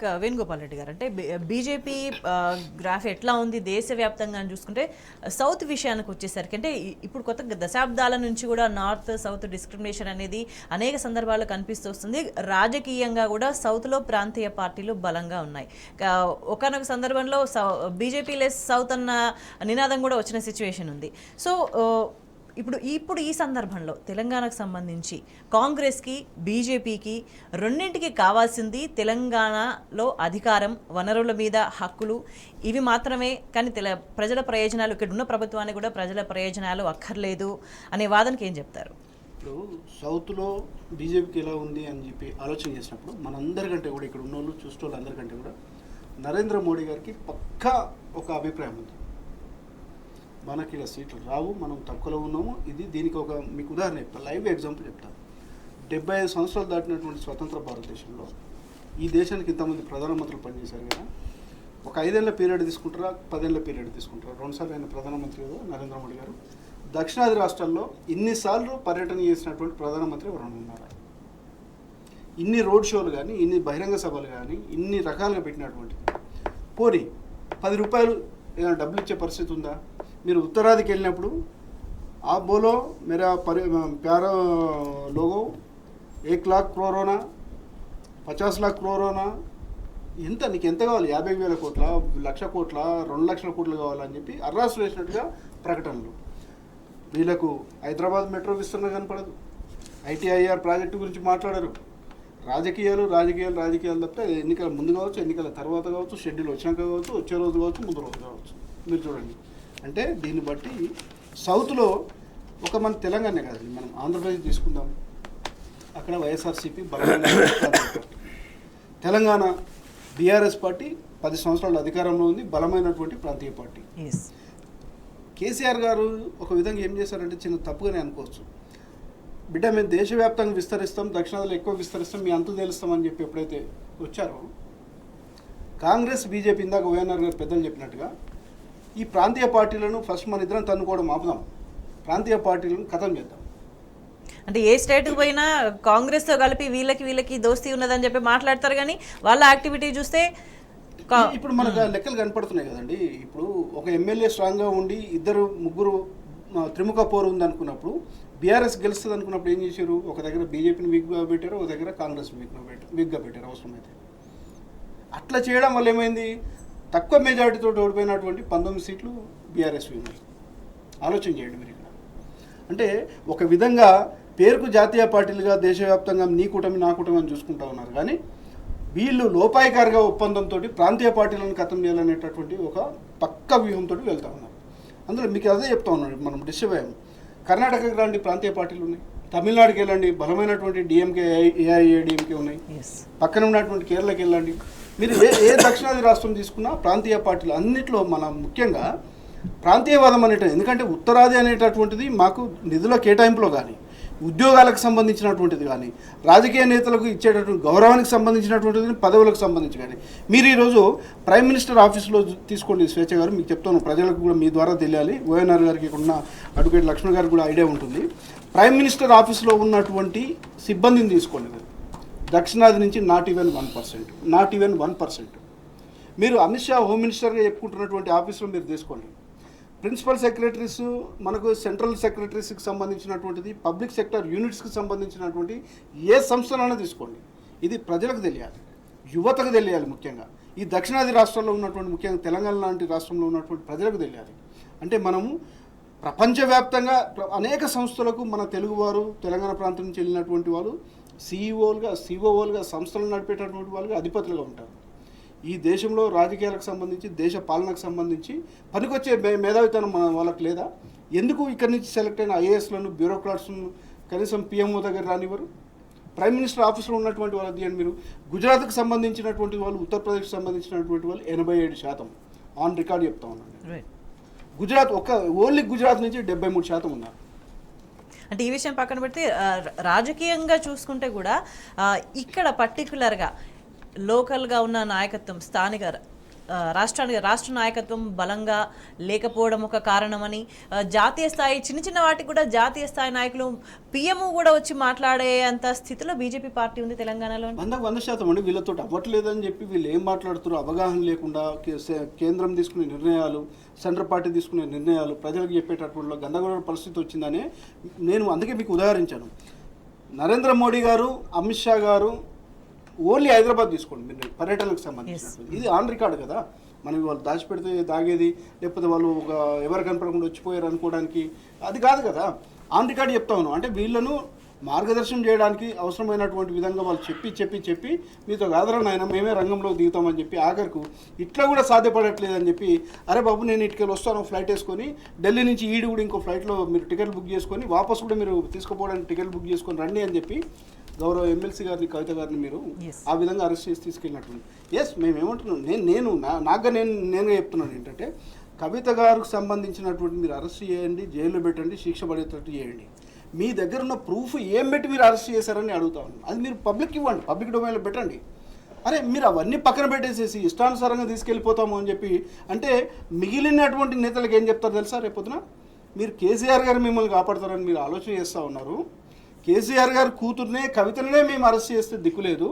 వేణుగోపాల్ రెడ్డి గారు అంటే BJP graph ఎట్లా ఉంది దేశవ్యాప్తంగా అని చూసుకుంటే సౌత్ విషయానికి వచ్చేసరికి అంటే ఇప్పుడు కొత్త దశాబ్దాల నుంచి కూడా నార్త్ సౌత్ డిస్క్రిమినేషన్ అనేది అనేక సందర్భాల్లో కనిపిస్తూ వస్తుంది. రాజకీయంగా కూడా సౌత్లో ప్రాంతీయ పార్టీలు బలంగా ఉన్నాయి. ఒకానొక సందర్భంలో బీజేపీ లెస్ సౌత్ అన్న నినాదం కూడా వచ్చిన సిచ్యువేషన్ ఉంది. సో ఇప్పుడు ఈ సందర్భంలో తెలంగాణకు సంబంధించి కాంగ్రెస్కి బీజేపీకి రెండింటికి కావాల్సింది తెలంగాణలో అధికారం, వనరుల మీద హక్కులు ఇవి మాత్రమే. కానీ ప్రజల ప్రయోజనాలు, ఇక్కడ ఉన్న ప్రభుత్వానికి కూడా ప్రజల ప్రయోజనాలు అక్కర్లేదు అనే వాదనకి ఏం చెప్తారు? ఇప్పుడు సౌత్లో బీజేపీకి ఎలా ఉంది అని చెప్పి ఆలోచన చేసినప్పుడు మనందరికంటే కూడా ఇక్కడ ఉన్న వాళ్ళు చూసేవాళ్ళు అందరికంటే కూడా నరేంద్ర మోడీ గారికి పక్కా ఒక అభిప్రాయం ఉంది. మనకి ఇలా సీట్లు రావు, మనం తక్కువలో ఉన్నాము. దీనికి ఒక మీకు ఉదాహరణ చెప్తాను, లైవ్ ఎగ్జాంపుల్ చెప్తాను. 75 సంవత్సరాలు దాటినటువంటి స్వతంత్ర భారతదేశంలో ఈ దేశానికి ఇంతమంది ప్రధానమంత్రులు పనిచేశారు కదా. ఒక 5 ఏళ్ల పీరియడ్ తీసుకుంటారా, 10 ఏళ్ల పీరియడ్ తీసుకుంటారా? 2 సార్లు ఆయన ప్రధానమంత్రి కదా నరేంద్ర మోడీ గారు. దక్షిణాది రాష్ట్రాల్లో ఇన్నిసార్లు పర్యటన చేసినటువంటి ప్రధానమంత్రి ఎవరైనా ఉన్నారా? ఇన్ని రోడ్ షోలు కానీ, ఇన్ని బహిరంగ సభలు కానీ, ఇన్ని రకాలుగా పెట్టినటువంటి పోనీ 10 రూపాయలు ఏదైనా డబ్బులు ఇచ్చే పరిస్థితి ఉందా? మీరు ఉత్తరాదికి వెళ్ళినప్పుడు ఆ బోలో మేరా ప్యారా లోగో 1 लाख करोड़ होना, 50 लाख करोड़ होना, ఎంత నీకు ఎంత కావాలి? 50,000 కోట్ల, 1,00,000 కోట్ల, 2,00,000 కోట్లు కావాలని చెప్పి అర్రాసు వేసినట్టుగా ప్రకటనలు. వీళ్ళకు హైదరాబాద్ మెట్రో విస్తరణ కనపడదు, ఐటీఐఆర్ ప్రాజెక్టు గురించి మాట్లాడరు. రాజకీయాలు తప్పితే ఎన్నికల ముందు కావచ్చు, ఎన్నికల తర్వాత కావచ్చు, షెడ్యూల్ వచ్చినాక కావచ్చు, వచ్చే రోజు కావచ్చు, ముందు రోజు కావచ్చు. మీరు చూడండి, అంటే దీన్ని బట్టి సౌత్లో ఒక మన తెలంగాణ కాదు, మనం ఆంధ్రప్రదేశ్ తీసుకుందాం. అక్కడ వైఎస్ఆర్సీపీ బలమైన తెలంగాణ బీఆర్ఎస్ పార్టీ 10 సంవత్సరాల అధికారంలో ఉంది, బలమైనటువంటి ప్రాంతీయ పార్టీ. కేసీఆర్ గారు ఒక విధంగా ఏం చేశారంటే చిన్న తప్పుగానే అనుకోవచ్చు. బిడ్డ మేము దేశవ్యాప్తంగా విస్తరిస్తాం, దక్షిణాదిలో ఎక్కువ విస్తరిస్తాం, మీ అంతు తెలుస్తామని చెప్పి ఎప్పుడైతే వచ్చారో కాంగ్రెస్ బీజేపీ, ఇందాక వైఎన్ఆర్ గారు పెద్దలు చెప్పినట్టుగా ఈ ప్రాంతీయ పార్టీలను ఫస్ట్ మన ఇద్దరం తన్నుకోవడం ఆపుదాం, ప్రాంతీయ పార్టీలను ఖతం చేద్దాం. అంటే ఏ స్టేట్కి పోయినా కాంగ్రెస్తో కలిపి వీళ్ళకి దోస్తీ ఉన్నదని చెప్పి మాట్లాడతారు, కానీ వాళ్ళ యాక్టివిటీ చూస్తే ఇప్పుడు మనకు లెక్కలు కనపడుతున్నాయి కదండి. ఇప్పుడు ఒక ఎమ్మెల్యే స్ట్రాంగ్గా ఉండి 2-3 త్రిముఖ పోరు ఉంది అనుకున్నప్పుడు, బీఆర్ఎస్ గెలుస్తుంది అనుకున్నప్పుడు ఏం చేశారు? ఒక దగ్గర బీజేపీని వీక్గా పెట్టారు, ఒక దగ్గర కాంగ్రెస్ వీక్గా పెట్టారు అవసరమైతే. అట్లా చేయడం వల్ల ఏమైంది? తక్కువ మెజారిటీతో ఓడిపోయినటువంటి 19 సీట్లు బీఆర్ఎస్ ఉన్నాయి. ఆలోచన చేయండి మీరు ఇక్కడ. అంటే ఒక విధంగా పేరుకు జాతీయ పార్టీలుగా దేశవ్యాప్తంగా నీ కూటమి నా కూటమి అని చూసుకుంటా ఉన్నారు, కానీ వీళ్ళు లోపాయికారిగా ఒప్పందంతో ప్రాంతీయ పార్టీలను ఖతం చేయాలనేటటువంటి ఒక పక్క వ్యూహంతో వెళ్తూ ఉన్నారు. అందులో మీకు అదే చెప్తా ఉన్నాడు, మనం డిస్టర్బ్ అయ్యాము. కర్ణాటకకి రండి, ప్రాంతీయ పార్టీలు ఉన్నాయి. తమిళనాడుకి వెళ్ళండి, బలమైనటువంటి డిఎంకే, ఏఐఏడిఎంకే ఉన్నాయి. పక్కన ఉన్నటువంటి కేరళకి వెళ్ళండి. మీరు ఏ దక్షిణాది రాష్ట్రం తీసుకున్నా ప్రాంతీయ పార్టీలు అన్నింటిలో మన ముఖ్యంగా ప్రాంతీయవాదం అనేటువంటి, ఎందుకంటే ఉత్తరాది అనేటటువంటిది మాకు నిధుల కేటాయింపులో కానీ, ఉద్యోగాలకు సంబంధించినటువంటిది కానీ, రాజకీయ నేతలకు ఇచ్చేటటువంటి గౌరవానికి సంబంధించినటువంటిది, పదవులకు సంబంధించి కానీ. మీరు ఈరోజు ప్రైమ్ మినిస్టర్ ఆఫీస్లో తీసుకోండి స్వేచ్ఛ గారు, మీకు చెప్తాను, ప్రజలకు కూడా మీ ద్వారా తెలియాలి. ఓఎన్ఆర్ గారికి ఉన్న అడ్వకేట్ లక్ష్మణ్ గారికి కూడా ఐడియా ఉంటుంది. ప్రైమ్ మినిస్టర్ ఆఫీస్లో ఉన్నటువంటి సిబ్బందిని తీసుకోండి. దక్షిణాది నుంచి నాట్ ఈవెన్ 1%. మీరు అమిత్ షా హోమ్ మినిస్టర్గా చెప్పుకుంటున్నటువంటి ఆఫీస్లో మీరు తీసుకోండి. ప్రిన్సిపల్ సెక్రటరీస్, మనకు సెంట్రల్ సెక్రటరీస్కి సంబంధించినటువంటిది, పబ్లిక్ సెక్టర్ యూనిట్స్కి సంబంధించినటువంటి ఏ సంస్థలైనా తీసుకోండి. ఇది ప్రజలకు తెలియాలి, యువతకు తెలియాలి. ముఖ్యంగా ఈ దక్షిణాది రాష్ట్రాల్లో ఉన్నటువంటి, ముఖ్యంగా తెలంగాణ లాంటి రాష్ట్రంలో ఉన్నటువంటి ప్రజలకు తెలియాలి. అంటే మనము ప్రపంచవ్యాప్తంగా అనేక సంస్థలకు మన తెలుగువారు, తెలంగాణ ప్రాంతం నుంచి వెళ్ళినటువంటి వాళ్ళు సిఓలుగా సంస్థలు నడిపేటటువంటి వాళ్ళుగా అధిపతులుగా ఉంటారు. ఈ దేశంలో రాజకీయాలకు సంబంధించి, దేశ పాలనకు సంబంధించి పనికొచ్చే మేధావితనం మన వాళ్ళకి లేదా? ఎందుకు ఇక్కడి నుంచి సెలెక్ట్ అయిన ఐఏఎస్లను, బ్యూరోక్రాట్స్ను కనీసం పిఎంఓ దగ్గర రానివ్వరు? ప్రైమ్ మినిస్టర్ ఆఫీస్లో ఉన్నటువంటి వాళ్ళు తీయండి. మీరు గుజరాత్కి సంబంధించినటువంటి వాళ్ళు, ఉత్తరప్రదేశ్కి సంబంధించినటువంటి వాళ్ళు 87% ఆన్ రికార్డ్ చెప్తా ఉన్నాను. గుజరాత్ ఓన్లీ గుజరాత్ నుంచి 73% ఉన్నారు. అంటే ఈ విషయం పక్కన పెడితే రాజకీయంగా చూసుకుంటే కూడా ఇక్కడ పర్టికులర్గా లోకల్గా ఉన్న నాయకత్వం, స్థానిక రాష్ట్ర నాయకత్వం బలంగా లేకపోవడం ఒక కారణమని, జాతీయ స్థాయి చిన్న చిన్న వాటికి కూడా జాతీయ స్థాయి నాయకులు పిఎం కూడా వచ్చి మాట్లాడే అంత స్థితిలో బీజేపీ పార్టీ ఉంది తెలంగాణలో. 100% అండి. వీళ్ళతో అవ్వట్లేదని చెప్పి వీళ్ళు ఏం మాట్లాడుతారో అవగాహన లేకుండా కేంద్రం తీసుకునే నిర్ణయాలు, సెంట్రల్ పార్టీ తీసుకునే నిర్ణయాలు ప్రజలకు చెప్పేటటువంటి గందరగోళ పరిస్థితి వచ్చిందని నేను అందుకే మీకు ఉదాహరించాను. నరేంద్ర మోడీ గారు, అమిత్ షా గారు ఓన్లీ హైదరాబాద్ తీసుకోండి మీరు పర్యటనకు సంబంధించినటువంటి, ఇది ఆన్ రికార్డు కదా. మనం వాళ్ళు దాచిపెడితే దాగేది, లేకపోతే వాళ్ళు ఒక ఎవరు కనపడకుండా వచ్చిపోయారు అనుకోవడానికి అది కాదు కదా. ఆన్ రికార్డు చెప్తా ఉన్నాం. అంటే వీళ్ళను మార్గదర్శనం చేయడానికి అవసరమైనటువంటి విధంగా వాళ్ళు చెప్పి మీతో ఆదరణ అయినా మేమే రంగంలోకి దిగుతామని చెప్పి ఆఖరికి ఇట్లా కూడా సాధ్యపడట్లేదని చెప్పి, అరే బాబు నేను ఇటుకెళ్ళి వస్తాను ఫ్లైట్ వేసుకొని, ఢిల్లీ నుంచి ఈడు కూడా ఇంకో ఫ్లైట్లో మీరు టికెట్ బుక్ చేసుకొని వాపస్ కూడా మీరు తీసుకుపోవడానికి టికెట్ బుక్ చేసుకొని రండి అని చెప్పి గౌరవ ఎమ్మెల్సీ గారిని, కవిత గారిని మీరు ఆ విధంగా అరెస్ట్ చేసి తీసుకెళ్ళినట్టు. ఎస్, మేము ఏమంటున్నాం, నాకుగా నేనుగా చెప్తున్నాను ఏంటంటే, కవిత గారికి సంబంధించినటువంటి మీరు అరెస్ట్ చేయండి, జైల్లో పెట్టండి, శిక్ష పడేటట్టు చేయండి. మీ దగ్గర ఉన్న ప్రూఫ్ ఏం పెట్టి మీరు అరెస్ట్ చేశారని అడుగుతా ఉన్నాను. అది మీరు పబ్లిక్ ఇవ్వండి, పబ్లిక్ డొమైన్లో పెట్టండి. అరే మీరు అవన్నీ పక్కన పెట్టేసేసి ఇష్టానుసారంగా తీసుకెళ్ళిపోతాము అని చెప్పి అంటే మిగిలినటువంటి నేతలకు ఏం చెప్తారు తెలుసా? రేపొద్దున మీరు కేసీఆర్ గారు మిమ్మల్ని కాపాడతారని మీరు ఆలోచన చేస్తూ ఉన్నారు. కేసీఆర్ గారు కూతుర్నే, కవితనే మేము అరెస్ట్ చేస్తే దిక్కులేదు,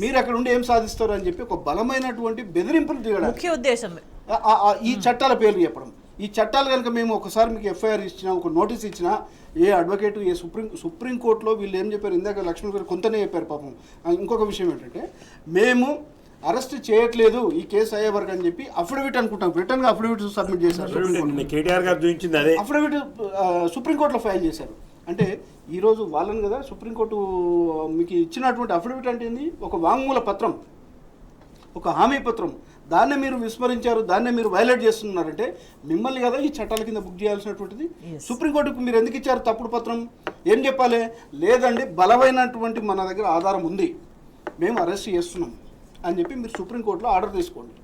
మీరు అక్కడ ఉండి ఏం సాధిస్తారు అని చెప్పి ఒక బలమైనటువంటి బెదిరింపులు దిగడం ముఖ్య ఉద్దేశం. ఈ చట్టాల పేర్లు చెప్పడం. ఈ చట్టాలు కనుక మేము ఒకసారి మీకు ఎఫ్ఐఆర్ ఇచ్చినా, ఒక నోటీస్ ఇచ్చినా, ఏ అడ్వకేటు, ఏ సుప్రీంకోర్టులో వీళ్ళు ఏం చెప్పారు, ఇందాక లక్ష్మణ్ గారు కొంతనే చెప్పారు పాపం. ఇంకొక విషయం ఏంటంటే, మేము అరెస్ట్ చేయట్లేదు ఈ కేసు అయ్యే వరకు అని చెప్పి అఫిడవిట్ అనుకుంటాం, రిటర్న్గా అఫిడవిట్ సబ్మిట్ చేశారు. అఫిడవిట్ సుప్రీంకోర్టులో ఫైల్ చేశారు. అంటే ఈరోజు వాళ్ళని కదా సుప్రీంకోర్టు మీకు ఇచ్చినటువంటి అఫిడవిట్ అంటే ఏంది? ఒక వాంగ్మూల పత్రం, ఒక హామీ పత్రం. దాన్నే మీరు విస్మరించారు, దాన్నే మీరు వైలేట్ చేస్తున్నారంటే మిమ్మల్ని కదా ఈ చట్టాల కింద బుక్ చేయాల్సినటువంటిది. సుప్రీంకోర్టుకు మీరు ఎందుకు ఇచ్చారు తప్పుడు పత్రం? ఏం చెప్పాలి? లేదండి బలమైనటువంటి మన దగ్గర ఆధారం ఉంది, మేము అరెస్ట్ చేస్తున్నాం అని చెప్పి మీరు సుప్రీంకోర్టులో ఆర్డర్ తీసుకోండి.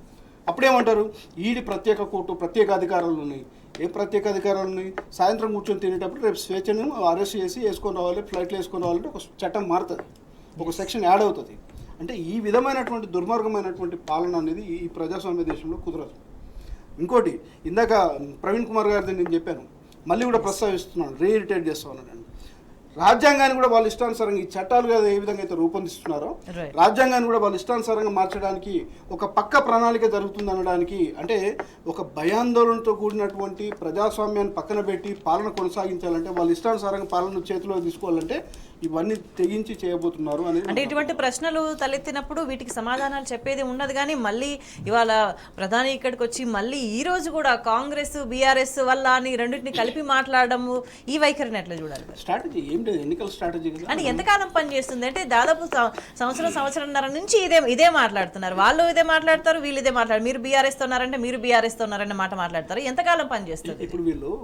అప్పుడేమంటారు? ఈడి ప్రత్యేక కోర్టు, ప్రత్యేక అధికారాలు ఉన్నాయి. ఏ ప్రత్యేక అధికారాలు ఉన్నాయి? సాయంత్రం కూర్చొని తినేటప్పుడు రేపు స్వేచ్ఛను అరెస్ట్ చేసి వేసుకొని రావాలి, ఫ్లైట్లో వేసుకొని రావాలంటే ఒక చట్టం మారుతుంది, ఒక సెక్షన్ యాడ్ అవుతుంది. అంటే ఈ విధమైనటువంటి దుర్మార్గమైనటువంటి పాలన అనేది ఈ ప్రజాస్వామ్య దేశంలో కుదరదు. ఇంకోటి, ఇందాక ప్రవీణ్ కుమార్ గారిది నేను చెప్పాను, మళ్ళీ కూడా ప్రస్తావిస్తున్నాను, రీఇరిటేట్ చేస్తా ఉన్నాను. రాజ్యాంగాన్ని కూడా వాళ్ళ ఇష్టానుసారంగా ఈ చట్టాలు కదా ఏ విధంగా అయితే రూపొందిస్తున్నారో, రాజ్యాంగాన్ని కూడా వాళ్ళ ఇష్టానుసారంగా మార్చడానికి ఒక పక్క ప్రణాళిక జరుగుతుంది అనడానికి, అంటే ఒక భయాందోళనతో కూడినటువంటి ప్రజాస్వామ్యాన్ని పక్కన పెట్టి పాలన కొనసాగించాలంటే, వాళ్ళ ఇష్టానుసారంగా పాలన చేతిలో తీసుకోవాలంటే ఇవన్నీ తెగించి చేయబోతున్నారు అనేది. అంటే ఇటువంటి ప్రశ్నలు తలెత్తినప్పుడు వీటికి సమాధానాలు చెప్పేది ఉండదు. కానీ మళ్ళీ ఇవాళ ప్రధాని ఇక్కడికి వచ్చి మళ్ళీ ఈ రోజు కూడా కాంగ్రెస్ బీఆర్ఎస్ వల్ల అని రెండింటిని కలిపి మాట్లాడము, ఈ వైఖరిని ఎట్లా చూడాలి? స్ట్రాటజీ ఏం లేదు, ఎన్నికల స్ట్రాటజీ అంటే ఎంతకాలం పనిచేస్తుంది అంటే దాదాపు సంవత్సరంన్నర నుంచి ఇదే మాట్లాడుతున్నారు. వాళ్ళు ఇదే మాట్లాడతారు, వీళ్ళు ఇదే మాట్లాడతారు. మీరు బీఆర్ఎస్ తోన్నారంటే మీరు బీఆర్ఎస్ తోన్నారనే మాట మాట్లాడతారు. ఎంతకాలం పనిచేస్తుంది? ఇప్పుడు వీళ్ళు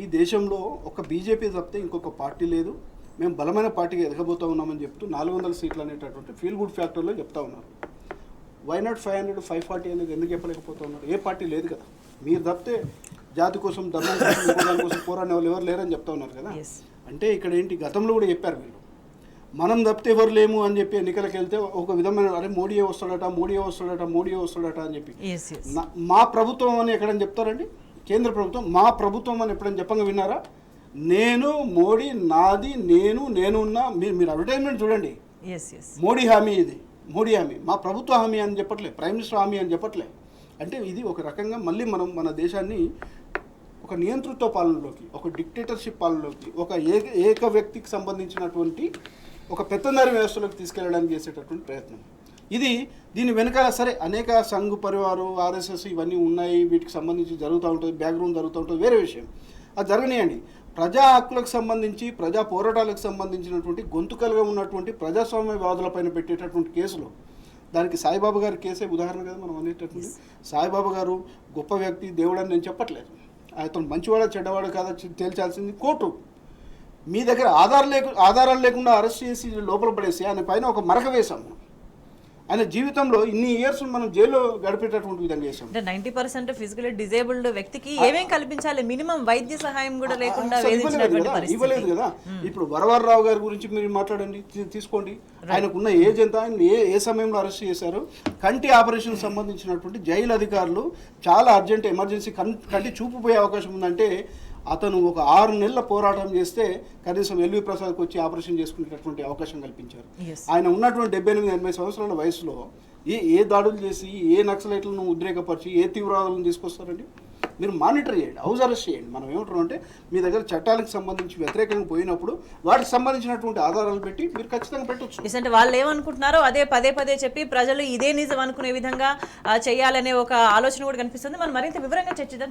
ఈ దేశంలో ఒక బీజేపీ తప్పితే ఇంకొక పార్టీ లేదు, మేము బలమైన పార్టీకి ఎదగబోతూ ఉన్నామని చెప్తూ 400 సీట్లు అనేటటువంటి ఫీల్ గుడ్ ఫ్యాక్టర్లో చెప్తా ఉన్నారు. వై నాట్ 500, 540 అనేది ఎందుకు చెప్పలేకపోతూ ఉన్నారు? ఏ పార్టీ లేదు కదా. మీరు తప్పితే జాతి కోసం, ధర్మం కోసం, దాని కోసం పోరాడే వాళ్ళు ఎవరు లేరని చెప్తా ఉన్నారు కదా. అంటే ఇక్కడ ఏంటి, గతంలో కూడా చెప్పారు వీళ్ళు, మనం తప్పితే ఎవరు లేము అని చెప్పి ఎన్నికలకు వెళ్తే ఒక విధమైన అరే మోడీయే వస్తాడట అని చెప్పి. మా ప్రభుత్వం అని ఎక్కడని చెప్తారండి? కేంద్ర ప్రభుత్వం మా ప్రభుత్వం అని ఎప్పుడైనా చెప్పంగా విన్నారా? నేను, మోడీ, నాది, నేనున్నా. మీరు అడ్వర్టైజ్మెంట్ చూడండి, మోడీ హామీ, ఇది మోడీ హామీ, మా ప్రభుత్వ హామీ అని చెప్పట్లే, ప్రైమ్ మినిస్టర్ హామీ అని చెప్పట్లే. అంటే ఇది ఒక రకంగా మళ్ళీ మనం మన దేశాన్ని ఒక నియంతృత్వ పాలనలోకి, ఒక డిక్టేటర్షిప్ పాలనలోకి, ఒక ఏక వ్యక్తికి సంబంధించినటువంటి ఒక పెత్తందారి వ్యవస్థలోకి తీసుకెళ్ళడానికి చేసేటటువంటి ప్రయత్నం ఇది. దీని వెనకాల సరే అనేక సంఘ్ పరివారు, ఆర్ఎస్ఎస్ ఇవన్నీ ఉన్నాయి, వీటికి సంబంధించి జరుగుతూ ఉంటుంది, బ్యాక్గ్రౌండ్ జరుగుతూ ఉంటుంది, వేరే విషయం. అది జరగనియండి. ప్రజా హక్కులకు సంబంధించి, ప్రజా పోరాటాలకు సంబంధించినటువంటి గొంతుకలుగా ఉన్నటువంటి ప్రజాస్వామ్యవాదులపైన పెట్టేటటువంటి కేసులు, దానికి సాయిబాబా గారి కేసే ఉదాహరణ కదా మనం అనేటటువంటి. సాయిబాబా గారు గొప్ప వ్యక్తి, దేవుడు అని నేను చెప్పట్లేదు, అతను మంచివాడా చెడ్డవాడు కాదా తేల్చాల్సింది కోర్టు. మీ దగ్గర ఆధారాలు లేకుండా అరెస్ట్ చేసి లోపల పడేసి ఆయన పైన ఒక మరక వేశాం. ఆయన జీవితంలో ఇన్ని ఇయర్స్ మనం జైల్లో గడిపేటటువంటి విధంగా చేసాం. అంటే 90% ఫిజికల్లీ డిజేబుల్డ్ వ్యక్తికి ఏమేం కల్పించాలి, మినిమం వైద్య సహాయం కూడా లేకుండా అసలు వేధించినటువంటి పరిస్థితి. ఇవ్వలేదు కదా. ఇప్పుడు వరవరరావు గారి గురించి మీరు మాట్లాడండి, తీసుకోండి. ఆయనకున్న ఏజ్ ఎంత, ఆయన ఏ సమయంలో అరెస్ట్ చేశారు. కంటి ఆపరేషన్ సంబంధించినటువంటి జైలు అధికారులు చాలా అర్జెంట్ ఎమర్జెన్సీ కంటి చూపు పోయే అవకాశం ఉందంటే అతను ఒక 6 నెలల పోరాటం చేస్తే కనీసం ఎల్వి ప్రసాద్కి వచ్చి ఆపరేషన్ చేసుకునేటటువంటి అవకాశం కల్పించారు. Yes. ఆయన ఉన్నటువంటి 78-80 సంవత్సరాల వయసులో ఏ దాడులు చేసి, ఏ నక్సలైట్లను ఉద్రేకపరిచి, ఏ తీవ్రవాదులను తీసుకొస్తారండి? మీరు మానిటర్ చేయండి, హౌస్ అరెస్ట్ చేయండి. మనం ఏమంటారు అంటే మీ దగ్గర చట్టాలకు సంబంధించి వ్యతిరేకంగా పోయినప్పుడు వాటికి సంబంధించినటువంటి ఆధారాలు పెట్టి మీరు ఖచ్చితంగా పెట్టొచ్చు. అంటే వాళ్ళు ఏమనుకుంటున్నారో అదే పదే పదే చెప్పి ప్రజలు ఇదే నిజం అనుకునే విధంగా చేయాలనే ఒక ఆలోచన కూడా కనిపిస్తుంది. మనం మరింత వివరంగా చర్చిద్దాం.